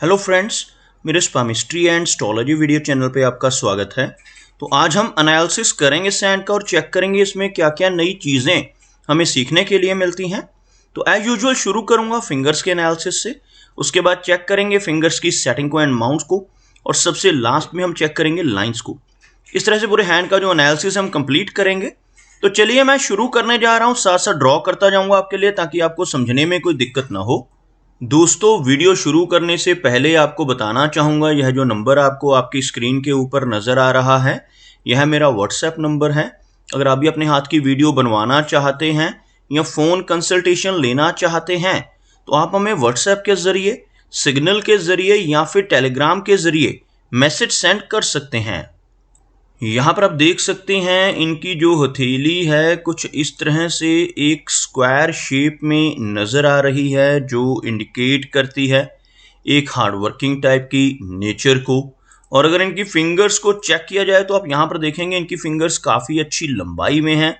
Hello friends, मेरे स्पामिस्ट्री and astrology video channel पे आपका स्वागत है। तो आज हम एनालिसिस करेंगे सैंड का और चेक करेंगे इसमें क्या क्या नई चीज़ें हमें सीखने के लिए मिलती हैं। तो एज यूजुअल शुरू करूंगा फिंगर्स के एनालिसिस से, उसके बाद चेक करेंगे फिंगर्स की सेटिंग को एंड माउंट्स को, और सबसे लास्ट में हम चेक करेंगे लाइन्स को। इस तरह से पूरे हैंड का जो एनालिसिस हम कंप्लीट करेंगे। तो चलिए मैं शुरू करने जा रहा हूँ, साथ साथ ड्रॉ करता जाऊँगा आपके लिए ताकि आपको समझने में कोई दिक्कत ना हो। दोस्तों, वीडियो शुरू करने से पहले आपको बताना चाहूँगा, यह जो नंबर आपको आपकी स्क्रीन के ऊपर नज़र आ रहा है, यह मेरा व्हाट्सएप नंबर है। अगर आप भी अपने हाथ की वीडियो बनवाना चाहते हैं या फ़ोन कंसल्टेशन लेना चाहते हैं तो आप हमें व्हाट्सएप के ज़रिए, सिग्नल के ज़रिए या फिर टेलीग्राम के ज़रिए मैसेज सेंड कर सकते हैं। यहाँ पर आप देख सकते हैं इनकी जो हथेली है कुछ इस तरह से एक स्क्वायर शेप में नज़र आ रही है, जो इंडिकेट करती है एक हार्डवर्किंग टाइप की नेचर को। और अगर इनकी फिंगर्स को चेक किया जाए तो आप यहाँ पर देखेंगे इनकी फिंगर्स काफ़ी अच्छी लंबाई में हैं।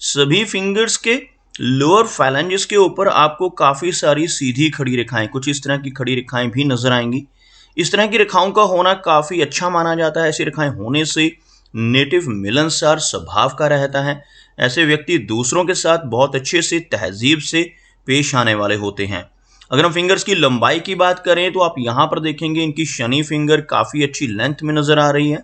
सभी फिंगर्स के लोअर फैलेंजेस के ऊपर आपको काफ़ी सारी सीधी खड़ी रेखाएं, कुछ इस तरह की खड़ी रेखाएं भी नज़र आएंगी। इस तरह की रेखाओं का होना काफ़ी अच्छा माना जाता है। ऐसी रेखाएं होने से नेटिव मिलनसार स्वभाव का रहता है। ऐसे व्यक्ति दूसरों के साथ बहुत अच्छे से तहजीब से पेश आने वाले होते हैं। अगर हम फिंगर्स की लंबाई की बात करें तो आप यहाँ पर देखेंगे इनकी शनि फिंगर काफ़ी अच्छी लेंथ में नज़र आ रही है।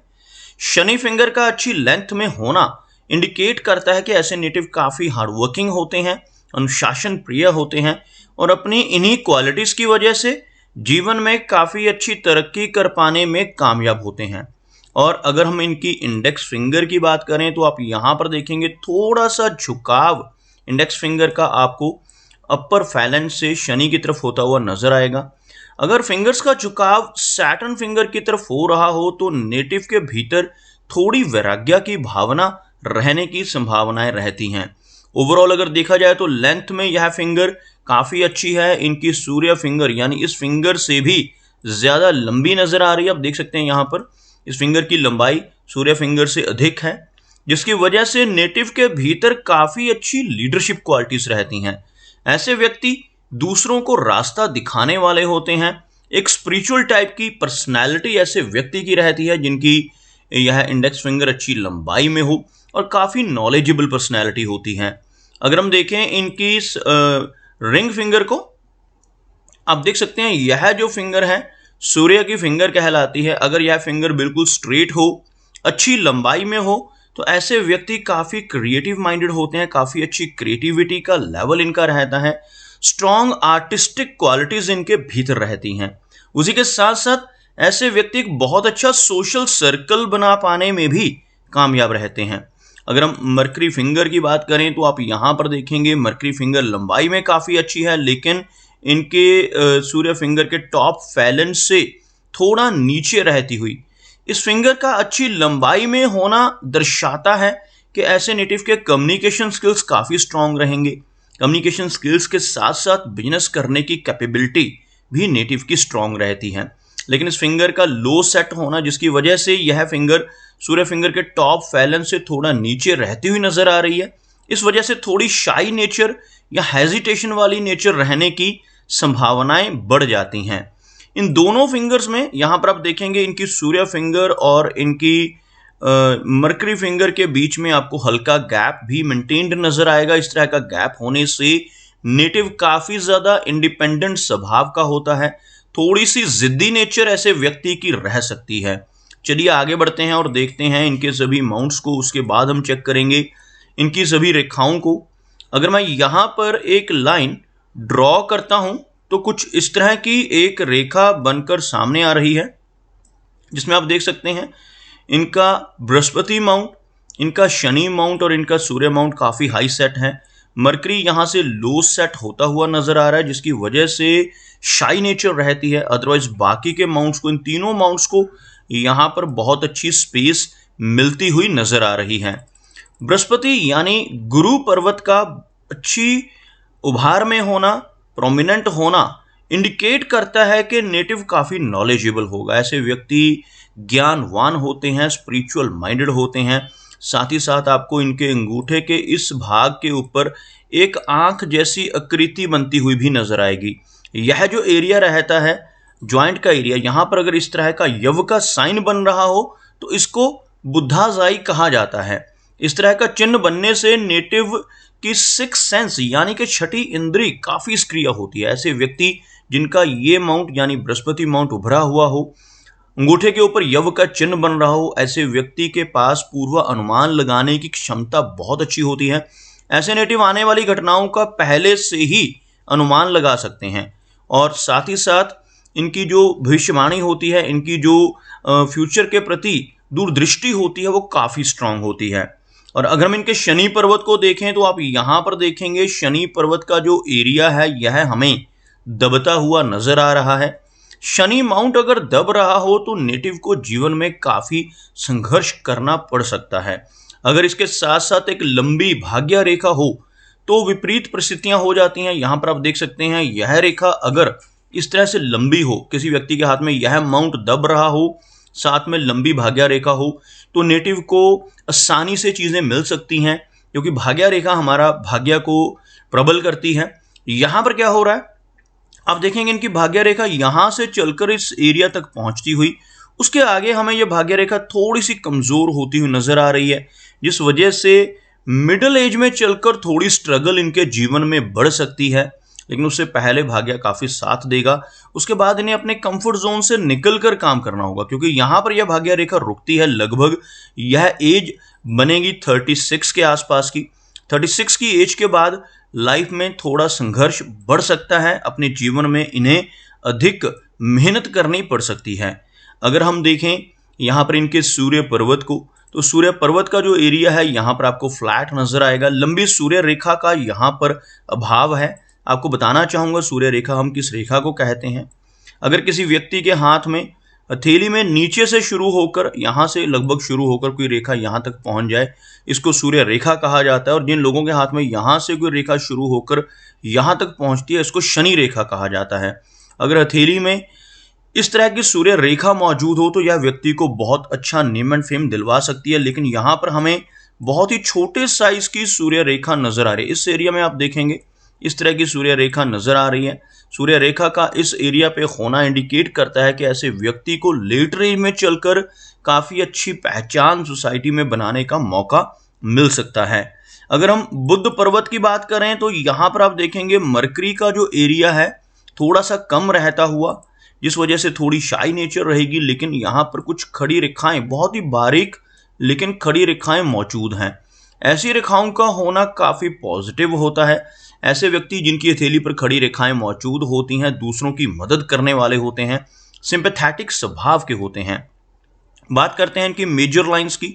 शनि फिंगर का अच्छी लेंथ में होना इंडिकेट करता है कि ऐसे नेटिव काफ़ी हार्डवर्किंग होते हैं, अनुशासन प्रिय होते हैं और अपनी इन्हीं क्वालिटीज़ की वजह से जीवन में काफ़ी अच्छी तरक्की कर पाने में कामयाब होते हैं। और अगर हम इनकी इंडेक्स फिंगर की बात करें तो आप यहाँ पर देखेंगे थोड़ा सा झुकाव इंडेक्स फिंगर का आपको अपर फैलेंज से शनि की तरफ होता हुआ नजर आएगा। अगर फिंगर्स का झुकाव सैटर्न फिंगर की तरफ हो रहा हो तो नेटिव के भीतर थोड़ी वैराग्य की भावना रहने की संभावनाएं रहती हैं। ओवरऑल अगर देखा जाए तो लेंथ में यह फिंगर काफ़ी अच्छी है। इनकी सूर्य फिंगर यानी इस फिंगर से भी ज़्यादा लंबी नज़र आ रही है। आप देख सकते हैं यहाँ पर इस फिंगर की लंबाई सूर्य फिंगर से अधिक है, जिसकी वजह से नेटिव के भीतर काफ़ी अच्छी लीडरशिप क्वालिटीज़ रहती हैं। ऐसे व्यक्ति दूसरों को रास्ता दिखाने वाले होते हैं। एक स्पिरिचुअल टाइप की पर्सनैलिटी ऐसे व्यक्ति की रहती है जिनकी यह इंडेक्स फिंगर अच्छी लंबाई में हो और काफ़ी नॉलेजेबल पर्सनैलिटी होती है। अगर हम देखें इनकी रिंग फिंगर को, आप देख सकते हैं यह जो फिंगर है सूर्य की फिंगर कहलाती है। अगर यह फिंगर बिल्कुल स्ट्रेट हो, अच्छी लंबाई में हो तो ऐसे व्यक्ति काफ़ी क्रिएटिव माइंडेड होते हैं, काफ़ी अच्छी क्रिएटिविटी का लेवल इनका रहता है, स्ट्रॉन्ग आर्टिस्टिक क्वालिटीज़ इनके भीतर रहती हैं। उसी के साथ साथ ऐसे व्यक्ति एक बहुत अच्छा सोशल सर्कल बना पाने में भी कामयाब रहते हैं। अगर हम मरकरी फिंगर की बात करें तो आप यहाँ पर देखेंगे मरकरी फिंगर लंबाई में काफ़ी अच्छी है, लेकिन इनके सूर्य फिंगर के टॉप फैलेंज से थोड़ा नीचे रहती हुई इस फिंगर का अच्छी लंबाई में होना दर्शाता है कि ऐसे नेटिव के कम्युनिकेशन स्किल्स काफ़ी स्ट्रांग रहेंगे। कम्युनिकेशन स्किल्स के साथ साथ बिजनेस करने की कैपेबिलिटी भी नेटिव की स्ट्रांग रहती है। लेकिन इस फिंगर का लो सेट होना, जिसकी वजह से यह फिंगर सूर्य फिंगर के टॉप फैलेंज से थोड़ा नीचे रहती हुई नज़र आ रही है, इस वजह से थोड़ी शाई नेचर या हेजिटेशन वाली नेचर रहने की संभावनाएं बढ़ जाती हैं। इन दोनों फिंगर्स में यहाँ पर आप देखेंगे इनकी सूर्य फिंगर और इनकी मरकरी फिंगर के बीच में आपको हल्का गैप भी मेंटेन्ड नजर आएगा। इस तरह का गैप होने से नेटिव काफ़ी ज़्यादा इंडिपेंडेंट स्वभाव का होता है, थोड़ी सी जिद्दी नेचर ऐसे व्यक्ति की रह सकती है। चलिए आगे बढ़ते हैं और देखते हैं इनके सभी माउंट्स को, उसके बाद हम चेक करेंगे इनकी सभी रेखाओं को। अगर मैं यहाँ पर एक लाइन ड्रॉ करता हूं तो कुछ इस तरह की एक रेखा बनकर सामने आ रही है, जिसमें आप देख सकते हैं इनका बृहस्पति माउंट, इनका शनि माउंट और इनका सूर्य माउंट काफ़ी हाई सेट है। मरकरी यहाँ से लो सेट होता हुआ नज़र आ रहा है, जिसकी वजह से शाई नेचर रहती है। अदरवाइज बाकी के माउंट्स को, इन तीनों माउंट्स को यहाँ पर बहुत अच्छी स्पेस मिलती हुई नज़र आ रही है। बृहस्पति यानी गुरु पर्वत का अच्छी उभार में होना, प्रोमिनेंट होना इंडिकेट करता है कि नेटिव काफ़ी नॉलेजेबल होगा। ऐसे व्यक्ति ज्ञानवान होते हैं, स्पिरिचुअल माइंडेड होते हैं। साथ ही साथ आपको इनके अंगूठे के इस भाग के ऊपर एक आंख जैसी आकृति बनती हुई भी नजर आएगी। यह जो एरिया रहता है ज्वाइंट का एरिया, यहाँ पर अगर इस तरह का यव का साइन बन रहा हो तो इसको बुद्धाजाई कहा जाता है। इस तरह का चिन्ह बनने से नेटिव की सिक्स सेंस यानी कि छठी इंद्री काफी सक्रिय होती है। ऐसे व्यक्ति जिनका ये माउंट यानी बृहस्पति माउंट उभरा हुआ हो, अंगूठे के ऊपर यव का चिन्ह बन रहा हो, ऐसे व्यक्ति के पास पूर्व अनुमान लगाने की क्षमता बहुत अच्छी होती है। ऐसे नेटिव आने वाली घटनाओं का पहले से ही अनुमान लगा सकते हैं और साथ ही साथ इनकी जो भविष्यवाणी होती है, इनकी जो फ्यूचर के प्रति दूरदृष्टि होती है वो काफ़ी स्ट्रांग होती है। और अगर हम इनके शनि पर्वत को देखें तो आप यहाँ पर देखेंगे शनि पर्वत का जो एरिया है यह हमें दबता हुआ नजर आ रहा है। शनि माउंट अगर दब रहा हो तो नेटिव को जीवन में काफ़ी संघर्ष करना पड़ सकता है। अगर इसके साथ साथ एक लंबी भाग्य रेखा हो तो विपरीत परिस्थितियां हो जाती हैं। यहाँ पर आप देख सकते हैं यह रेखा अगर इस तरह से लंबी हो, किसी व्यक्ति के हाथ में यह माउंट दब रहा हो, साथ में लंबी भाग्य रेखा हो, तो नेटिव को आसानी से चीज़ें मिल सकती हैं क्योंकि भाग्य रेखा हमारा भाग्य को प्रबल करती है। यहाँ पर क्या हो रहा है, आप देखेंगे इनकी भाग्य रेखा यहाँ से चलकर इस एरिया तक पहुँचती हुई, उसके आगे हमें यह भाग्य रेखा थोड़ी सी कमज़ोर होती हुई नज़र आ रही है, जिस वजह से मिडिल एज में चलकर थोड़ी स्ट्रगल इनके जीवन में बढ़ सकती है। लेकिन उससे पहले भाग्य काफ़ी साथ देगा। उसके बाद इन्हें अपने कंफर्ट जोन से निकलकर काम करना होगा क्योंकि यहाँ पर यह भाग्य रेखा रुकती है लगभग, यह एज बनेगी 36 के आसपास की। 36 की एज के बाद लाइफ में थोड़ा संघर्ष बढ़ सकता है, अपने जीवन में इन्हें अधिक मेहनत करनी पड़ सकती है। अगर हम देखें यहाँ पर इनके सूर्य पर्वत को, तो सूर्य पर्वत का जो एरिया है यहाँ पर आपको फ्लैट नजर आएगा। लंबी सूर्य रेखा का यहाँ पर अभाव है। आपको बताना चाहूँगा सूर्य रेखा हम किस रेखा को कहते हैं। अगर किसी व्यक्ति के हाथ में हथेली में नीचे से शुरू होकर, यहाँ से लगभग शुरू होकर कोई रेखा यहाँ तक पहुँच जाए, इसको सूर्य रेखा कहा जाता है। और जिन लोगों के हाथ में यहाँ से कोई रेखा शुरू होकर यहाँ तक पहुँचती है, इसको शनि रेखा कहा जाता है। अगर हथेली में इस तरह की सूर्य रेखा मौजूद हो तो यह व्यक्ति को बहुत अच्छा नेम एंड फेम दिलवा सकती है। लेकिन यहाँ पर हमें बहुत ही छोटे साइज की सूर्य रेखा नजर आ रही है। इस एरिया में आप देखेंगे इस तरह की सूर्य रेखा नजर आ रही है। सूर्य रेखा का इस एरिया पे होना इंडिकेट करता है कि ऐसे व्यक्ति को लेटर एज में चलकर काफ़ी अच्छी पहचान सोसाइटी में बनाने का मौका मिल सकता है। अगर हम बुध पर्वत की बात करें तो यहाँ पर आप देखेंगे मरकरी का जो एरिया है थोड़ा सा कम रहता हुआ, जिस वजह से थोड़ी शाई नेचर रहेगी। लेकिन यहाँ पर कुछ खड़ी रेखाएं, बहुत ही बारीक लेकिन खड़ी रेखाएं मौजूद हैं। ऐसी रेखाओं का होना काफ़ी पॉजिटिव होता है। ऐसे व्यक्ति जिनकी हथेली पर खड़ी रेखाएं मौजूद होती हैं दूसरों की मदद करने वाले होते हैं, सिंपैथेटिक स्वभाव के होते हैं। बात करते हैं इनकी मेजर लाइंस की,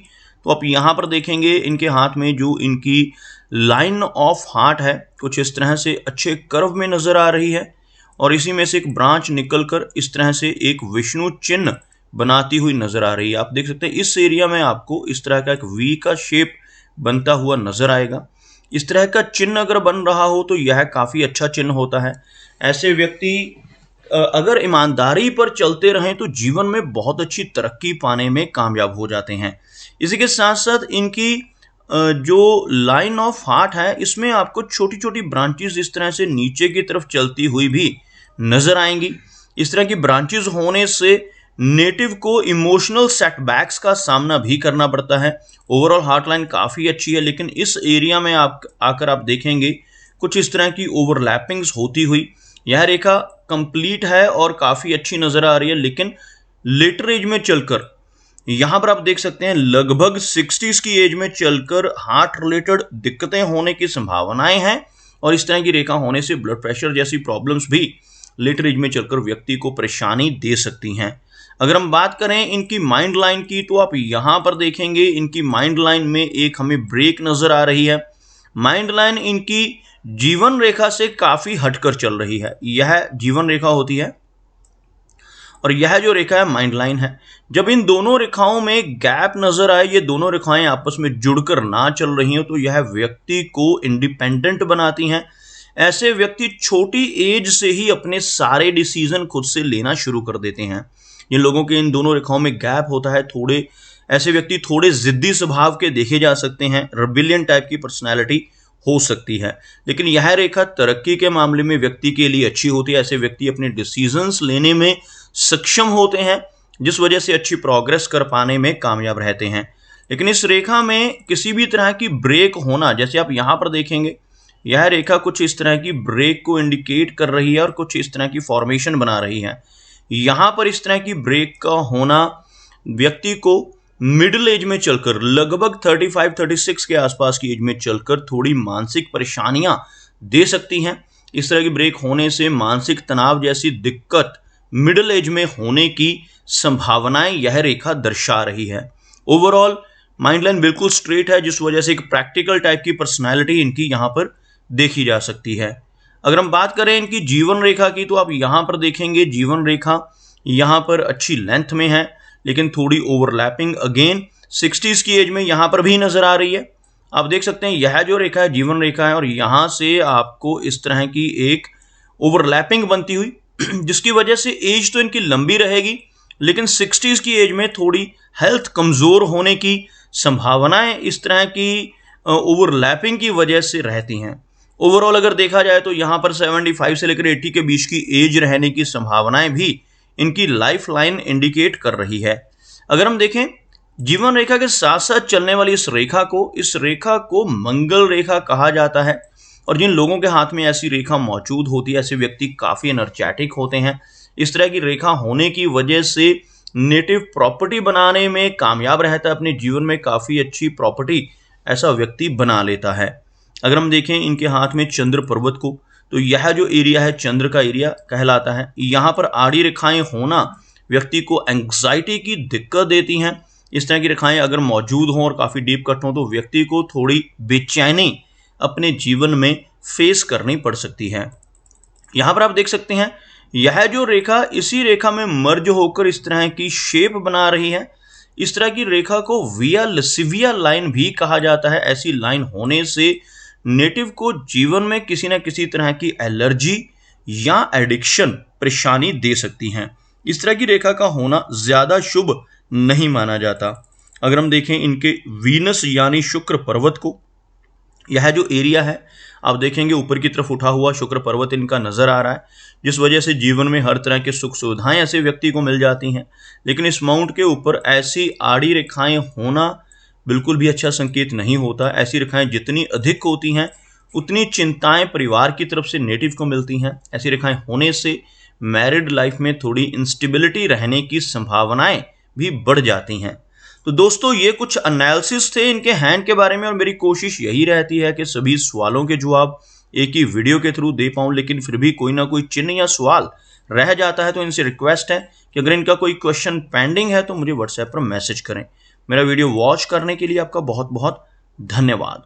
तो आप यहाँ पर देखेंगे इनके हाथ में जो इनकी लाइन ऑफ हार्ट है कुछ इस तरह से अच्छे कर्व में नज़र आ रही है और इसी में से एक ब्रांच निकलकर इस तरह से एक विष्णु चिन्ह बनाती हुई नज़र आ रही है। आप देख सकते हैं इस एरिया में आपको इस तरह का एक वी का शेप बनता हुआ नज़र आएगा। इस तरह का चिन्ह अगर बन रहा हो तो यह काफ़ी अच्छा चिन्ह होता है। ऐसे व्यक्ति अगर ईमानदारी पर चलते रहें तो जीवन में बहुत अच्छी तरक्की पाने में कामयाब हो जाते हैं। इसी के साथ साथ इनकी जो लाइन ऑफ हार्ट है इसमें आपको छोटी छोटी ब्रांचेस इस तरह से नीचे की तरफ चलती हुई भी नज़र आएंगी। इस तरह की ब्रांचेस होने से नेटिव को इमोशनल सेटबैक्स का सामना भी करना पड़ता है। ओवरऑल हार्ट लाइन काफ़ी अच्छी है लेकिन इस एरिया में आप आकर आप देखेंगे कुछ इस तरह की ओवरलैपिंग्स होती हुई। यह रेखा कंप्लीट है और काफ़ी अच्छी नज़र आ रही है, लेकिन लेटर एज में चलकर यहाँ पर आप देख सकते हैं लगभग 60s की एज में चलकर हार्ट रिलेटेड दिक्कतें होने की संभावनाएं हैं और इस तरह की रेखा होने से ब्लड प्रेशर जैसी प्रॉब्लम्स भी लेटर एज में चलकर व्यक्ति को परेशानी दे सकती हैं। अगर हम बात करें इनकी माइंड लाइन की तो आप यहाँ पर देखेंगे इनकी माइंड लाइन में एक हमें ब्रेक नज़र आ रही है। माइंड लाइन इनकी जीवन रेखा से काफ़ी हटकर चल रही है। यह जीवन रेखा होती है और यह जो रेखा है माइंड लाइन है। जब इन दोनों रेखाओं में गैप नजर आए, ये दोनों रेखाएं आपस में जुड़कर ना चल रही हो तो यह व्यक्ति को इंडिपेंडेंट बनाती हैं। ऐसे व्यक्ति छोटी एज से ही अपने सारे डिसीजन खुद से लेना शुरू कर देते हैं। जिन लोगों के इन दोनों रेखाओं में गैप होता है ऐसे व्यक्ति थोड़े जिद्दी स्वभाव के देखे जा सकते हैं, रेबेलियन टाइप की पर्सनैलिटी हो सकती है। लेकिन यह रेखा तरक्की के मामले में व्यक्ति के लिए अच्छी होती है। ऐसे व्यक्ति अपने डिसीजंस लेने में सक्षम होते हैं, जिस वजह से अच्छी प्रोग्रेस कर पाने में कामयाब रहते हैं। लेकिन इस रेखा में किसी भी तरह की ब्रेक होना, जैसे आप यहाँ पर देखेंगे, यह रेखा कुछ इस तरह की ब्रेक को इंडिकेट कर रही है और कुछ इस तरह की फॉर्मेशन बना रही है। यहाँ पर इस तरह की ब्रेक का होना व्यक्ति को मिडिल एज में चलकर, लगभग 35-36 के आसपास की एज में चलकर थोड़ी मानसिक परेशानियां दे सकती हैं। इस तरह की ब्रेक होने से मानसिक तनाव जैसी दिक्कत मिडिल एज में होने की संभावनाएं यह रेखा दर्शा रही है। ओवरऑल माइंड लाइन बिल्कुल स्ट्रेट है, जिस वजह से एक प्रैक्टिकल टाइप की पर्सनैलिटी इनकी यहाँ पर देखी जा सकती है। अगर हम बात करें इनकी जीवन रेखा की, तो आप यहाँ पर देखेंगे जीवन रेखा यहाँ पर अच्छी लेंथ में है, लेकिन थोड़ी ओवरलैपिंग अगेन 60s की एज में यहाँ पर भी नजर आ रही है। आप देख सकते हैं यह जो रेखा है जीवन रेखा है, और यहाँ से आपको इस तरह की एक ओवरलैपिंग बनती हुई, जिसकी वजह से एज तो इनकी लंबी रहेगी, लेकिन 60s की एज में थोड़ी हेल्थ कमजोर होने की संभावनाएं इस तरह की ओवरलैपिंग की वजह से रहती हैं। ओवरऑल अगर देखा जाए तो यहाँ पर 75 से लेकर 80 के बीच की एज रहने की संभावनाएं भी इनकी लाइफ लाइन इंडिकेट कर रही है। अगर हम देखें जीवन रेखा के साथ साथ चलने वाली इस रेखा को मंगल रेखा कहा जाता है, और जिन लोगों के हाथ में ऐसी रेखा मौजूद होती है, ऐसे व्यक्ति काफ़ी एनर्जेटिक होते हैं। इस तरह की रेखा होने की वजह से नेटिव प्रॉपर्टी बनाने में कामयाब रहता है, अपने जीवन में काफ़ी अच्छी प्रॉपर्टी ऐसा व्यक्ति बना लेता है। अगर हम देखें इनके हाथ में चंद्र पर्वत को, तो यह जो एरिया है चंद्र का एरिया कहलाता है। यहाँ पर आड़ी रेखाएं होना व्यक्ति को एंग्जाइटी की दिक्कत देती हैं। इस तरह की रेखाएं अगर मौजूद हों और काफ़ी डीप कट हों, तो व्यक्ति को थोड़ी बेचैनी अपने जीवन में फेस करनी पड़ सकती है। यहाँ पर आप देख सकते हैं यह जो रेखा इसी रेखा में मर्ज होकर इस तरह की शेप बना रही है। इस तरह की रेखा को विया लसिविया लाइन भी कहा जाता है। ऐसी लाइन होने से नेटिव को जीवन में किसी न किसी तरह की एलर्जी या एडिक्शन परेशानी दे सकती हैं। इस तरह की रेखा का होना ज़्यादा शुभ नहीं माना जाता। अगर हम देखें इनके वीनस यानी शुक्र पर्वत को, यह जो एरिया है आप देखेंगे ऊपर की तरफ उठा हुआ शुक्र पर्वत इनका नजर आ रहा है, जिस वजह से जीवन में हर तरह के सुख सुविधाएं ऐसे व्यक्ति को मिल जाती हैं। लेकिन इस माउंट के ऊपर ऐसी आड़ी रेखाएं होना बिल्कुल भी अच्छा संकेत नहीं होता। ऐसी रेखाएं जितनी अधिक होती हैं उतनी चिंताएं परिवार की तरफ से नेटिव को मिलती हैं। ऐसी रेखाएं होने से मैरिड लाइफ में थोड़ी इंस्टेबिलिटी रहने की संभावनाएं भी बढ़ जाती हैं। तो दोस्तों ये कुछ एनालिसिस थे इनके हैंड के बारे में, और मेरी कोशिश यही रहती है कि सभी सवालों के जवाब एक ही वीडियो के थ्रू दे पाऊँ, लेकिन फिर भी कोई ना कोई चिन्ह या सवाल रह जाता है। तो इनसे रिक्वेस्ट है कि अगर इनका कोई क्वेश्चन पेंडिंग है तो मुझे व्हाट्सएप पर मैसेज करें। मेरा वीडियो वॉच करने के लिए आपका बहुत बहुत धन्यवाद।